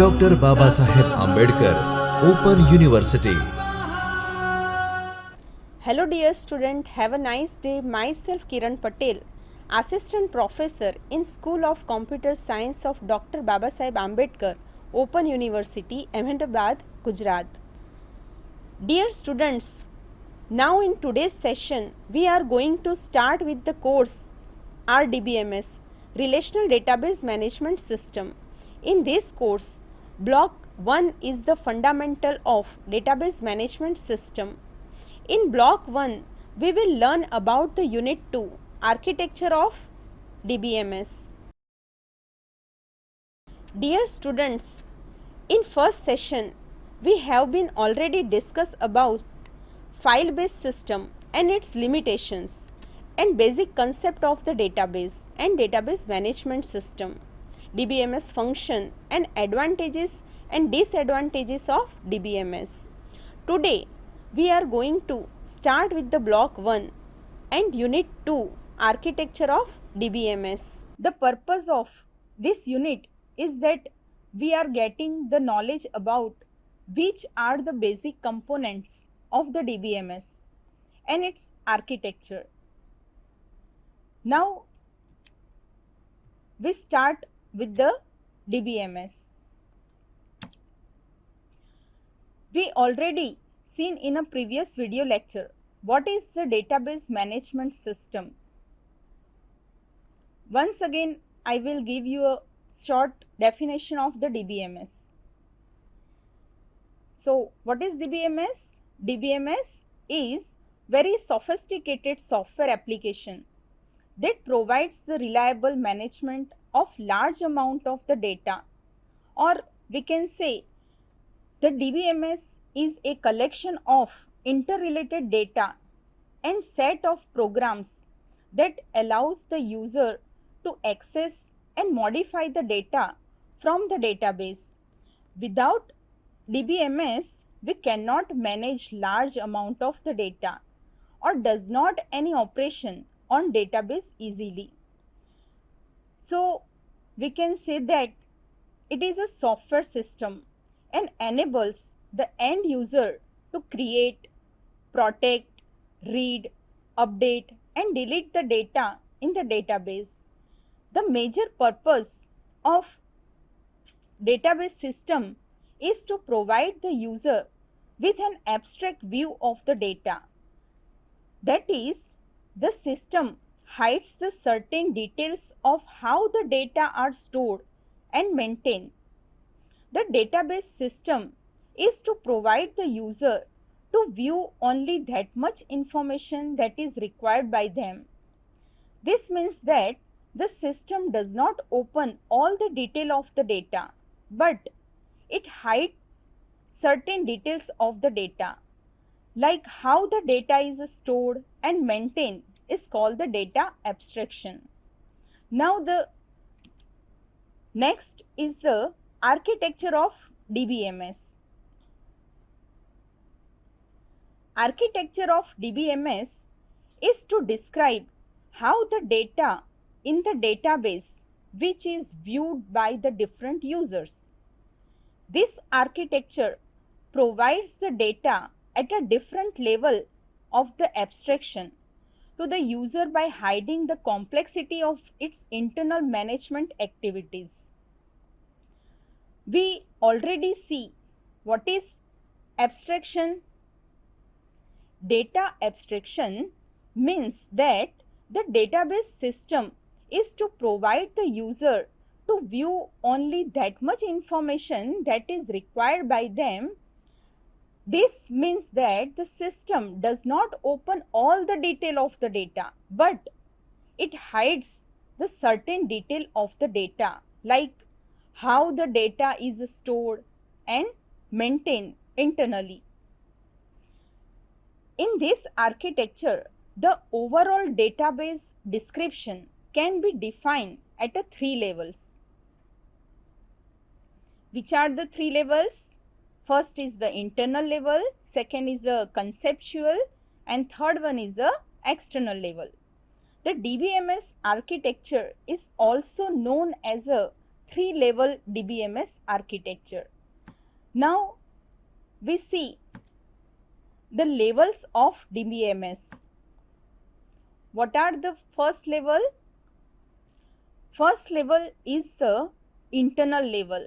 Dr. Babasaheb Ambedkar Open University. Hello dear student, have a nice day. Myself Kiran Patel, Assistant Professor in School of Computer Science of Dr. Babasaheb Ambedkar Open University, Ahmedabad, Gujarat. Dear students, now in today's session we are going to start with the course RDBMS, Relational Database Management System. In this course, Block 1 is the fundamental of database management system. In Block 1, we will learn about the Unit 2, Architecture of DBMS. Dear students, in first session, we have been already discussed about file-based system and its limitations and basic concept of the database and database management system, DBMS function and advantages and disadvantages of DBMS. Today, we are going to start with the Block 1 and Unit 2, Architecture of DBMS. The purpose of this unit is that we are getting the knowledge about which are the basic components of the DBMS and its architecture. Now, we start with the DBMS. We already seen in a previous video lecture what is the database management system. Once again, I will give you a short definition of the DBMS. So, what is DBMS? DBMS is very sophisticated software application that provides the reliable management of large amount of the data, or we can say the DBMS is a collection of interrelated data and set of programs that allows the user to access and modify the data from the database. Without DBMS, we cannot manage large amount of the data or does not any operation on database easily. So, we can say that it is a software system and enables the end user to create, protect, read, update and delete the data in the database. The major purpose of database system is to provide the user with an abstract view of the data. That is, the system hides the certain details of how the data are stored and maintained. The database system is to provide the user to view only that much information that is required by them. This means that the system does not open all the detail of the data, but it hides certain details of the data, like how the data is stored and maintained is called the data abstraction. Now the next is the architecture of DBMS. Architecture of DBMS is to describe how the data in the database which is viewed by the different users. This architecture provides the data at a different level of the abstraction to the user by hiding the complexity of its internal management activities. We already see what is abstraction. Data abstraction means that the database system is to provide the user to view only that much information that is required by them. This means that the system does not open all the detail of the data, but it hides the certain detail of the data, like how the data is stored and maintained internally. In this architecture, the overall database description can be defined at a 3 levels. Which are the 3 levels? First is the internal level, second is the conceptual, and third one is the external level. The DBMS architecture is also known as a 3-level DBMS architecture. Now we see the levels of DBMS. What are the first level? First level is the internal level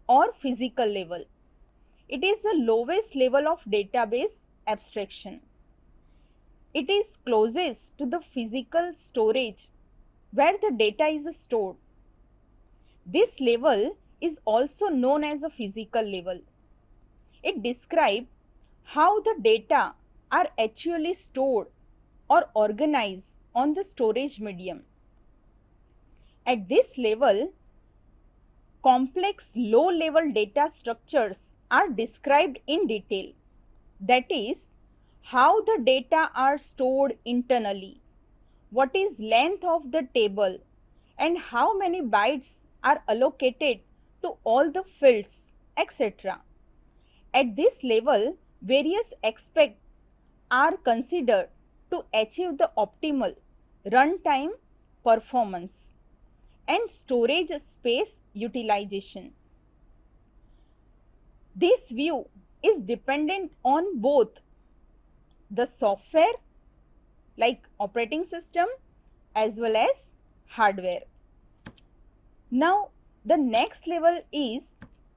or physical level. It is the lowest level of database abstraction. It is closest to the physical storage where the data is stored. This level is also known as a physical level. It describes how the data are actually stored or organized on the storage medium. At this level, complex low-level data structures are described in detail. That is, how the data are stored internally, what is length of the table, and how many bytes are allocated to all the fields, etc. At this level, various aspects are considered to achieve the optimal runtime performance and storage space utilization. This view is dependent on both the software like operating system as well as hardware. Now the next level is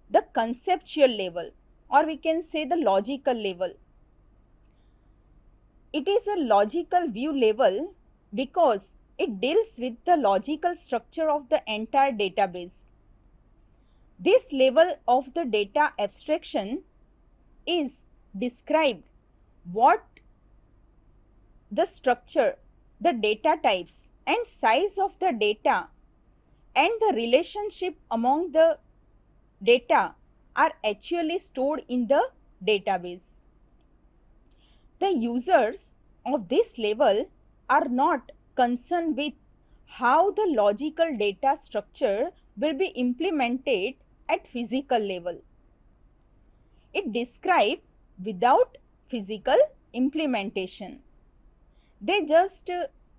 the conceptual level, or we can say the logical level. It is a logical view level because it deals with the logical structure of the entire database. This level of the data abstraction is described what the structure, the data types and size of the data and the relationship among the data are actually stored in the database. The users of this level are not concerned with how the logical data structure will be implemented at physical level. It describes without physical implementation. They just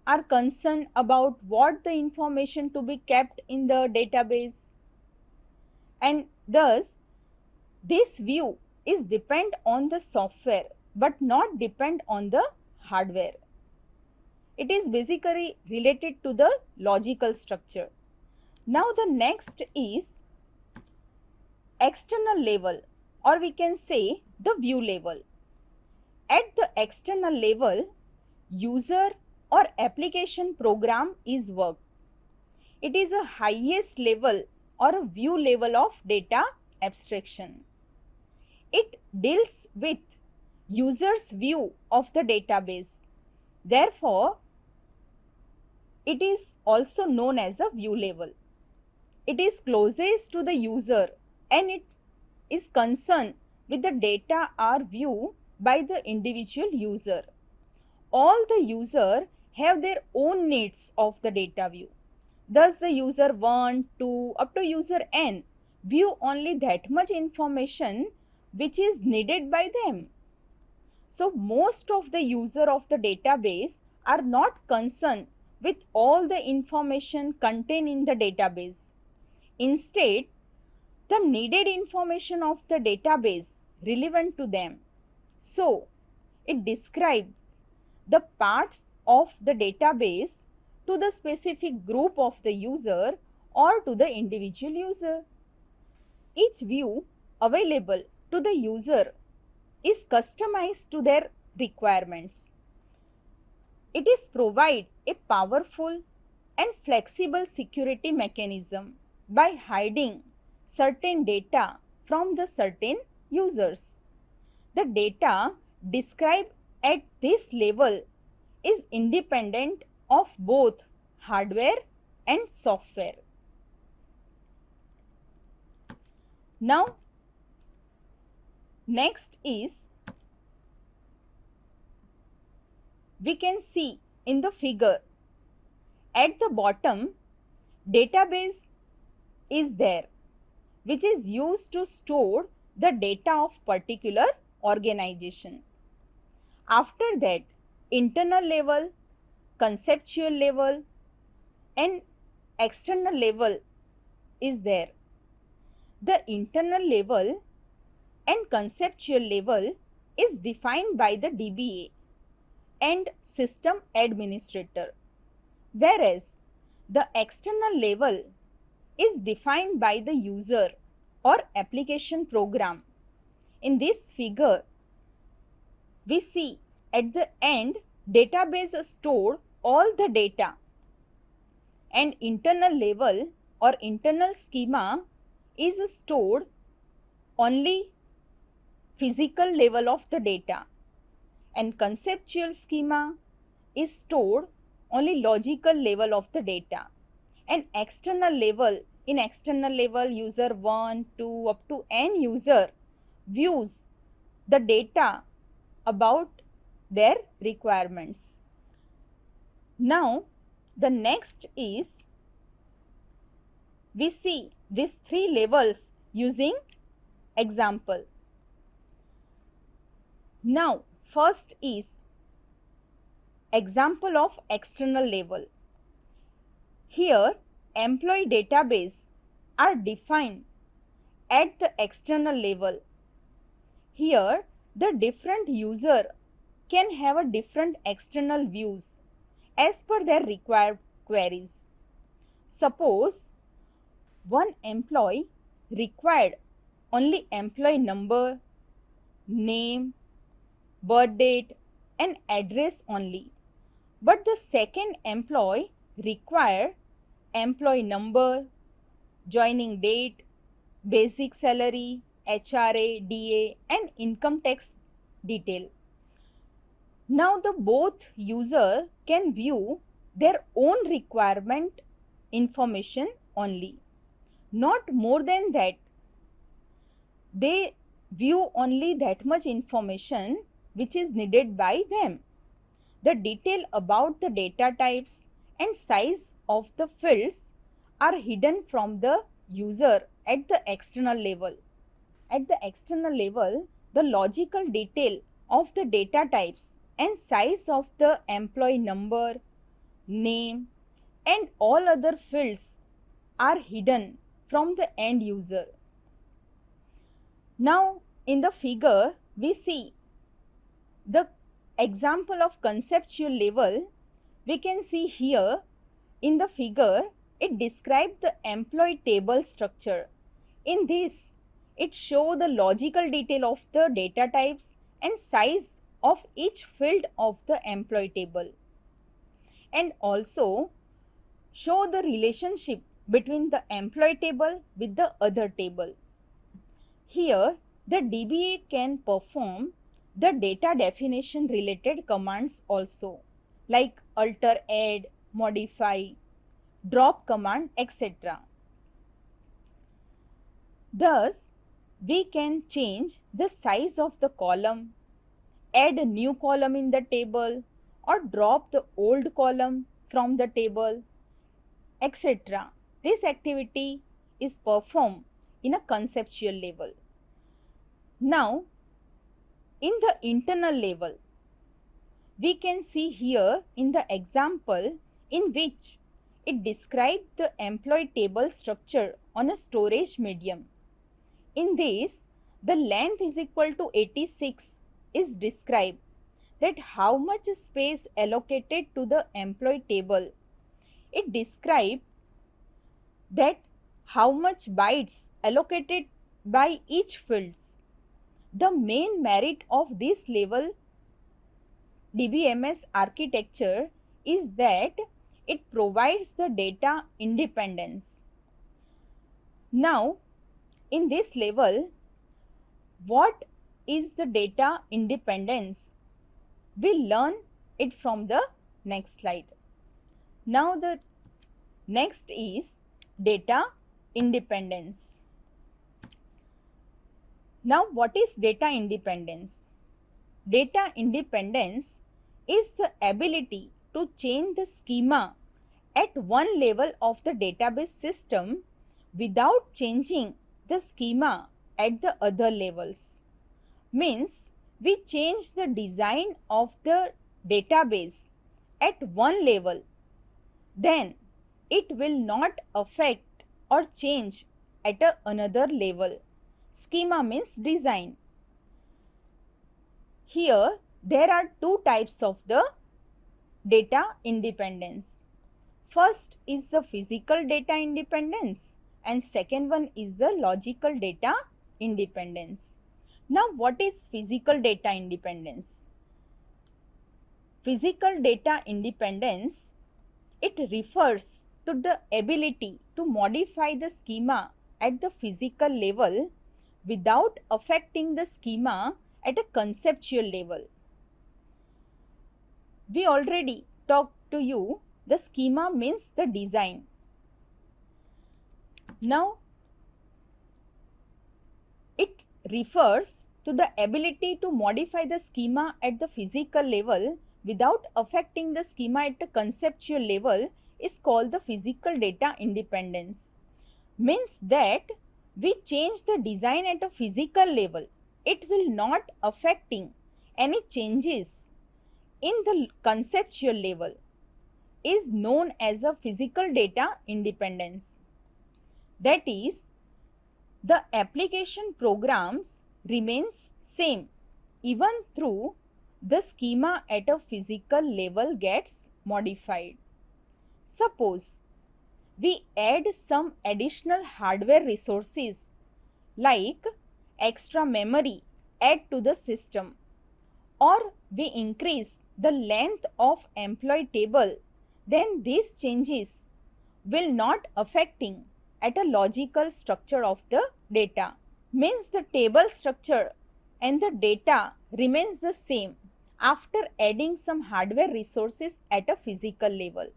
are concerned about what the information to be kept in the database, and thus this view is depend on the software but not depend on the hardware. It is basically related to the logical structure. Now the next is external level, or we can say the view level. At the external level, user or application program is worked. It is a highest level or a view level of data abstraction. It deals with user's view of the database. Therefore, it is also known as a view level. It is closest to the user and it is concerned with the data are viewed by the individual user. All the user have their own needs of the data view. Thus the user 1, 2 up to user n view only that much information which is needed by them. So most of the user of the database are not concerned with all the information contained in the database. Instead, the needed information of the database relevant to them. So it describes the parts of the database to the specific group of the user or to the individual user. Each view available to the user is customized to their requirements. It is provide a powerful and flexible security mechanism by hiding certain data from the certain users. The data described at this level is independent of both hardware and software. Now, next is we can see in the figure at the bottom database is there which is used to store the data of particular organization. After that, internal level, conceptual level and external level is there. The internal level and conceptual level is defined by the DBA and system administrator, whereas the external level is defined by the user or application program. In this figure, we see at the end database stored all the data, and internal level or internal schema is stored only physical level of the data, and conceptual schema is stored only logical level of the data, and external level, in external level user 1, 2 up to n user views the data about their requirements. Now the next is we see these three levels using example. Now first is example of external level. Here employee database are defined at the external level. Here the different user can have a different external views as per their required queries. Suppose one employee required only employee number, name, birth date and address only, but the second employee required employee number, joining date, basic salary, HRA, DA and income tax detail. Now the both user can view their own requirement information only, not more than that. They view only that much information which is needed by them. The detail about the data types and size of the fields are hidden from the user at the external level. At the external level, the logical detail of the data types and size of the employee number, name and all other fields are hidden from the end user. Now in the figure we see the example of conceptual level. We can see here in the figure it describes the employee table structure. In this it shows the logical detail of the data types and size of each field of the employee table, and also show the relationship between the employee table with the other table. Here the DBA can perform the data definition related commands also, like alter, add, modify, drop command, etc. Thus we can change the size of the column, add a new column in the table or drop the old column from the table, etc. This activity is performed in a conceptual level. Now in the internal level, we can see here in the example in which it describes the employee table structure on a storage medium. In this, the length is equal to 86 is described, that how much space allocated to the employee table. It describes that how much bytes allocated by each fields. The main merit of this level DBMS architecture is that it provides the data independence. Now, in this level, what is the data independence? We learn it from the next slide. Now, the next is data independence. Now, what is data independence? Data independence is the ability to change the schema at one level of the database system without changing the schema at the other levels. Means we change the design of the database at one level, then it will not affect or change at another level. Schema means design. Here there are two types of the data independence. First is the physical data independence and second one is the logical data independence. Now what is physical data independence? Physical data independence, it refers to the ability to modify the schema at the physical level without affecting the schema at a conceptual level. We already talked to you, the schema means the design. Now, it refers to the ability to modify the schema at the physical level without affecting the schema at a conceptual level is called the physical data independence. Means that we change the design at a physical level, it will not affecting any changes in the conceptual level is known as a physical data independence. That is, the application programs remains same even though the schema at a physical level gets modified. Suppose we add some additional hardware resources like extra memory add to the system, or we increase the length of employee table, then these changes will not affecting at a logical structure of the data. Means the table structure and the data remains the same after adding some hardware resources at a physical level.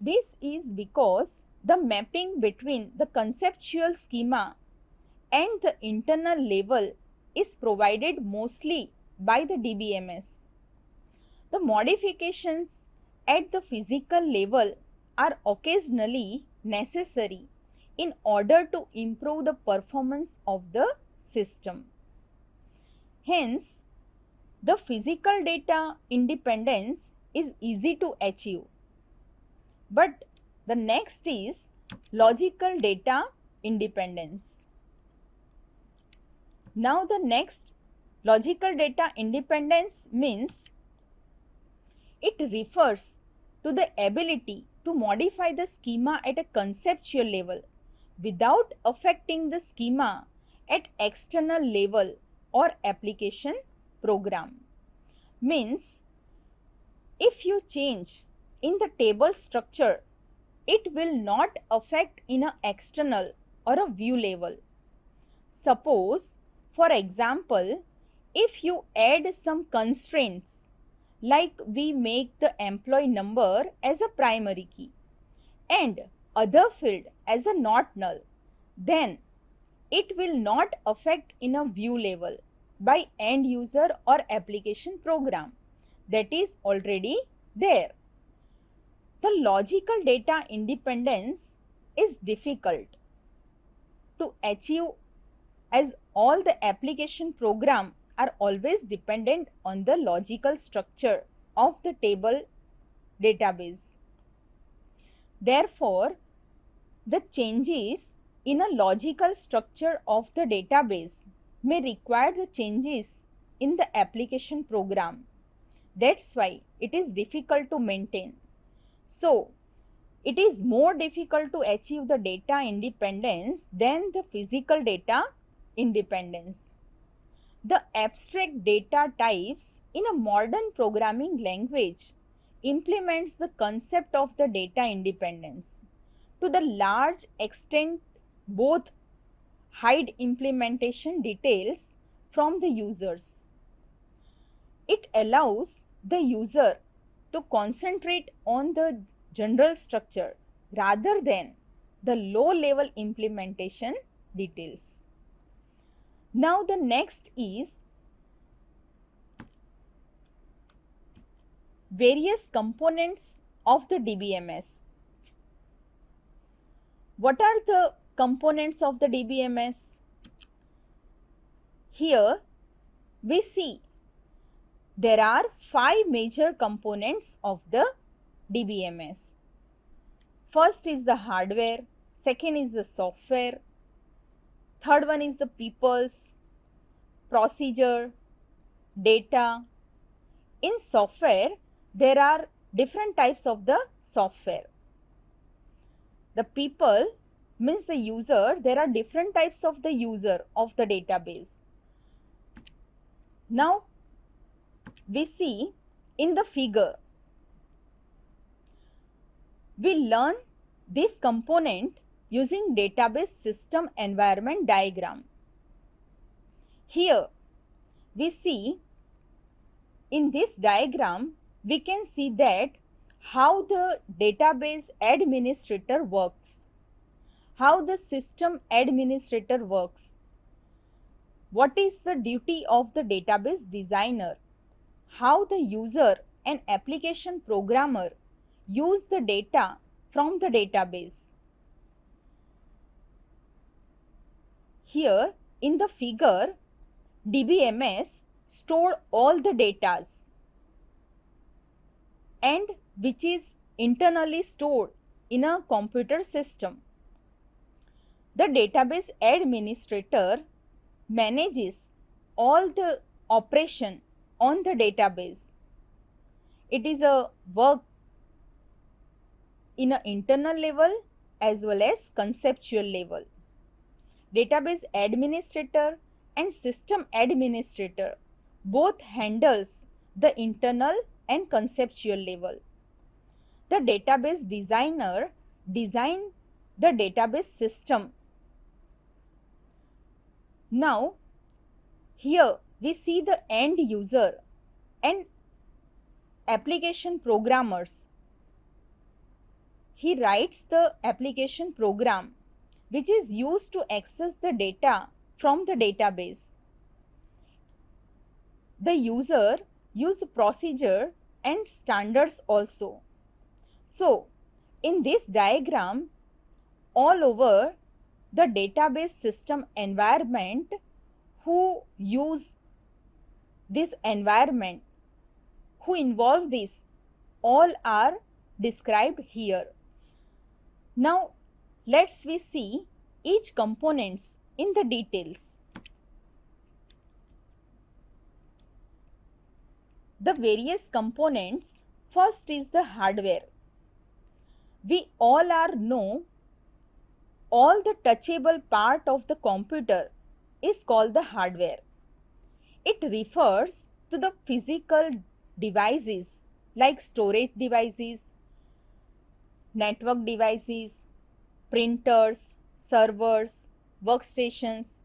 This is because the mapping between the conceptual schema and the internal level is provided mostly by the DBMS. The modifications at the physical level are occasionally necessary in order to improve the performance of the system. Hence, the physical data independence is easy to achieve. But the next is logical data independence. Now the next logical data independence means it refers to the ability to modify the schema at a conceptual level without affecting the schema at external level or application program. Means if you change in the table structure, it will not affect in a external or a view level. Suppose, for example, if you add some constraints like we make the employee number as a primary key and other field as a not null, then it will not affect in a view level by end user or application program that is already there. The logical data independence is difficult to achieve as all the application program are always dependent on the logical structure of the table database. Therefore, the changes in a logical structure of the database may require the changes in the application program. That's why it is difficult to maintain. So, it is more difficult to achieve the data independence than the physical data independence. The abstract data types in a modern programming language implements the concept of the data independence. To the large extent, both hide implementation details from the users. It allows the user to concentrate on the general structure rather than the low-level implementation details. Now the next is various components of the DBMS. What are the components of the DBMS? Here we see there are 5 major components of the DBMS. First is the hardware, second is the software, third one is the people's, procedure, data. In software, there are different types of the software. The people means the user, there are different types of the user of the database. Now, we see in the figure, we learn this component using database system environment diagram. Here, we see in this diagram, we can see that how the database administrator works, how the system administrator works, what is the duty of the database designer, how the user and application programmer use the data from the database. Here in the figure, DBMS store all the datas and which is internally stored in a computer system. The database administrator manages all the operation on the database. It is a work in an internal level as well as conceptual level. Database administrator and system administrator both handles the internal and conceptual level. The database designer designs the database system. Now, here we see the end user and application programmers. He writes the application program which is used to access the data from the database. The user use the procedure and standards also. So, in this diagram, all over the database system environment, who use this environment, who involve this, all are described here. Now, let's we see each components in the details. The various components, first is the hardware. We all are know all the touchable part of the computer is called the hardware. It refers to the physical devices like storage devices, network devices, printers, servers, workstations,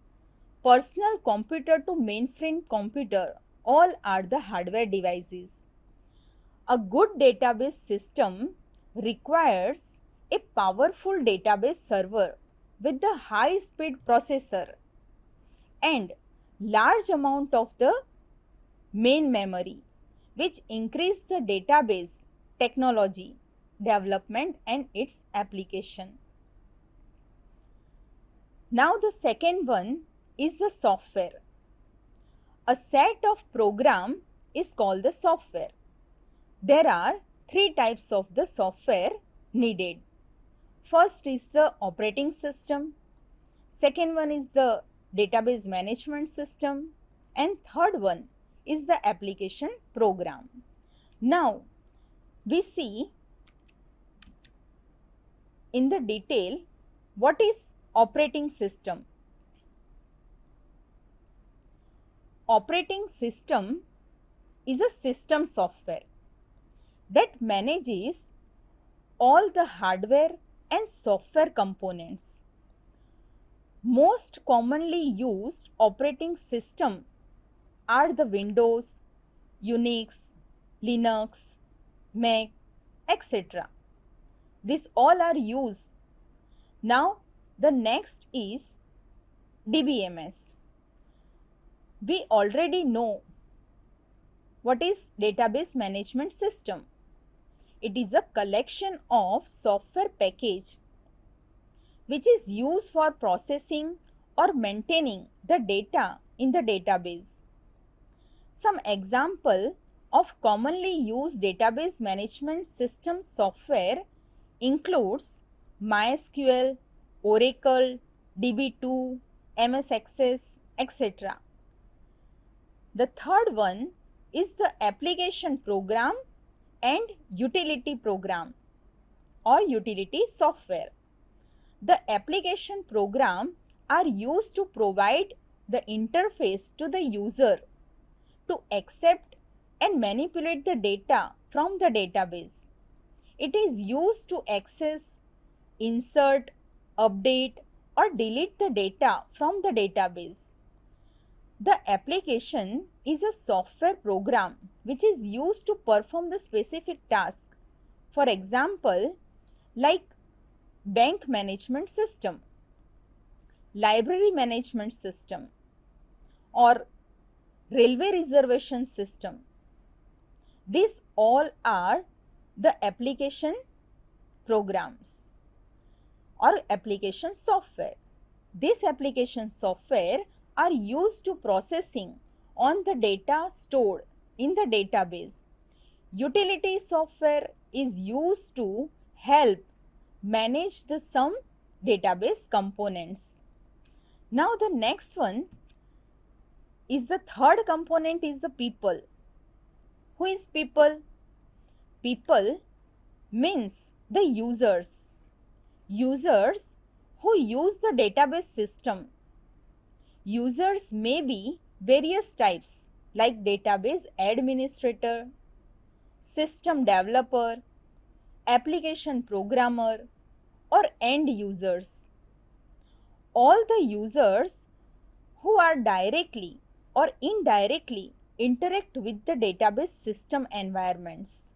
personal computer to mainframe computer, all are the hardware devices. A good database system requires a powerful database server with the high speed processor and large amount of the main memory, which increase the database technology development and its application. Now the second one is the software. A set of program is called the software. There are three types of the software needed. First is the operating system, second one is the database management system, and third one is the application program. Now we see in the detail what is operating system. Operating system is a system software that manages all the hardware and software components. Most commonly used operating system are the Windows, Unix, Linux, Mac, etc. These all are used. Now the next is DBMS. We already know what is database management system. It is a collection of software package which is used for processing or maintaining the data in the database. Some example of commonly used database management system software includes MySQL, Oracle, DB2, MS Access, etc. The third one is the application program and utility program or utility software. The application program are used to provide the interface to the user to accept and manipulate the data from the database. It is used to access, insert, update, or delete the data from the database. The application is a software program which is used to perform the specific task. For example, like bank management system, library management system, or railway reservation system. These all are the application programs or application software. This application software are used to processing on the data stored in the database. Utility software is used to help manage the some database components. Now the next one is the third component is the people. Who is people? People means the users. Users who use the database system. Users may be various types like database administrator, system developer, application programmer, or end users. All the users who are directly or indirectly interact with the database system environments.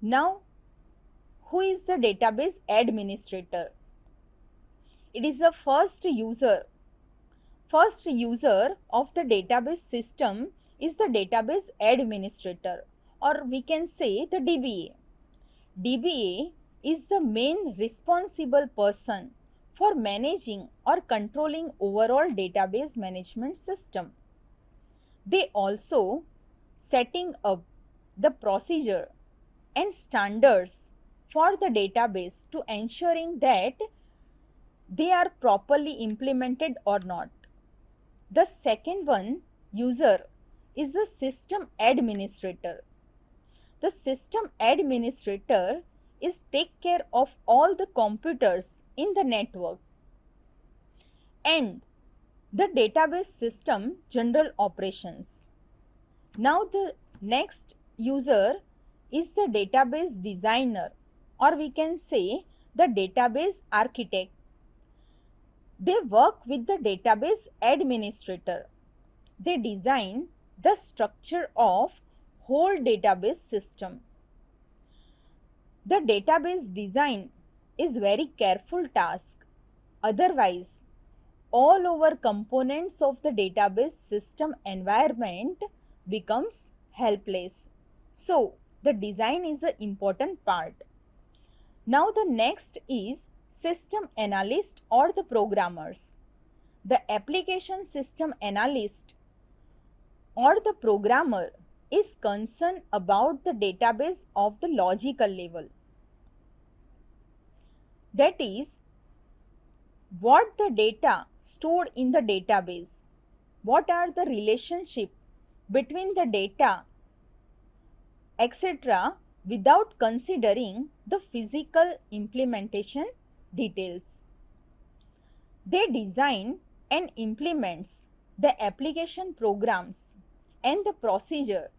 Now, who is the database administrator? It is the first user. First user of the database system is the database administrator, or we can say the DBA. DBA is the main responsible person for managing or controlling overall database management system. They also setting up the procedure and standards for the database to ensuring that they are properly implemented or not. The second one, user, is the system administrator. The system administrator is take care of all the computers in the network and the database system general operations. Now the next user is the database designer, or we can say the database architect. They work with the database administrator. They design the structure of whole database system. The database design is very careful task. Otherwise, all over components of the database system environment becomes helpless. So, the design is an important part. Now the next is system analyst or the programmers. The application system analyst or the programmer is concerned about the database of the logical level. That is, what the data stored in the database, what are the relationship between the data, etc., without considering the physical implementation details. They design and implements the application programs and the procedure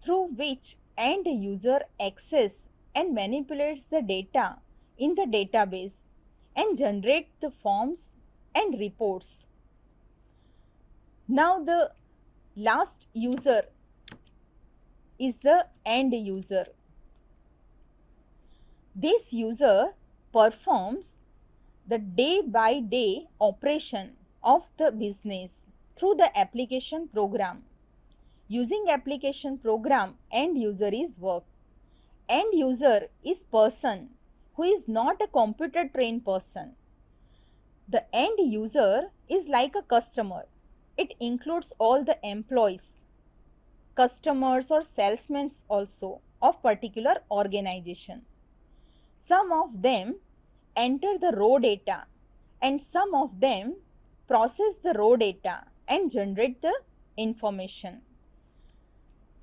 through which end user access and manipulates the data in the database and generate the forms and reports. Now the last user is the end user. This user performs the day-by-day operation of the business through the application program. Using application program, end user is work. End user is person who is not a computer trained person. The end user is like a customer. It includes all the employees, customers or salesmen also of particular organization. Some of them enter the raw data, and some of them process the raw data and generate the information.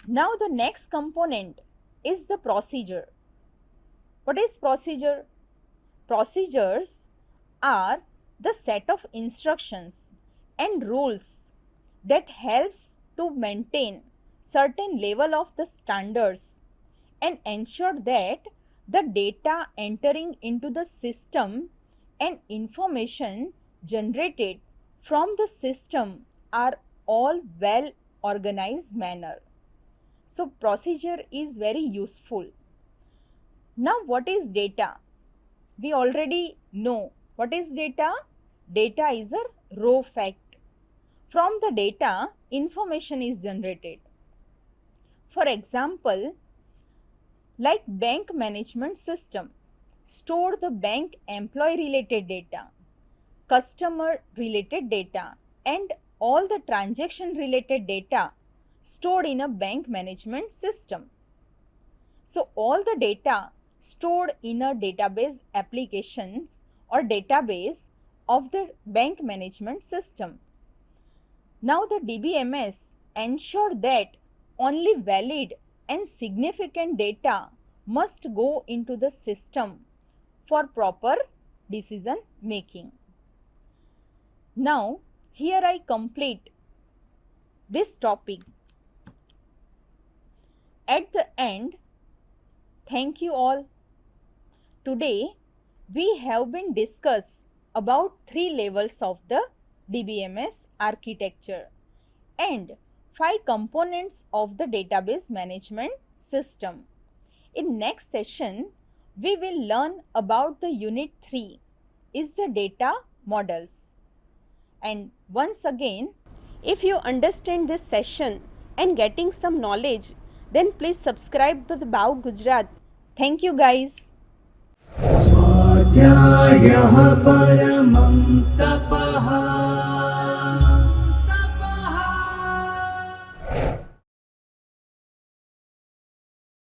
Now the next component is the procedure. What is procedure? Procedures are the set of instructions and rules that helps to maintain certain level of the standards and ensure that the data entering into the system and information generated from the system are all well organized manner. So procedure is very useful. Now what is data? We already know what is data. Data is a raw fact. From the data, information is generated. For example, like bank management system, store the bank employee related data, customer related data, and all the transaction related data stored in a bank management system. So all the data stored in a database applications or database of the bank management system. Now the DBMS ensure that only valid and significant data must go into the system for proper decision making. Now here I complete this topic. At the end, thank you all. Today we have been discussed about 3 levels of the DBMS architecture and 5 components of the database management system. In next session, we will learn about the unit 3 is the data models. And once again, if you understand this session and getting some knowledge, then please subscribe to the BAU Gujarat. Thank you guys. स्वाध्यायः परमं तप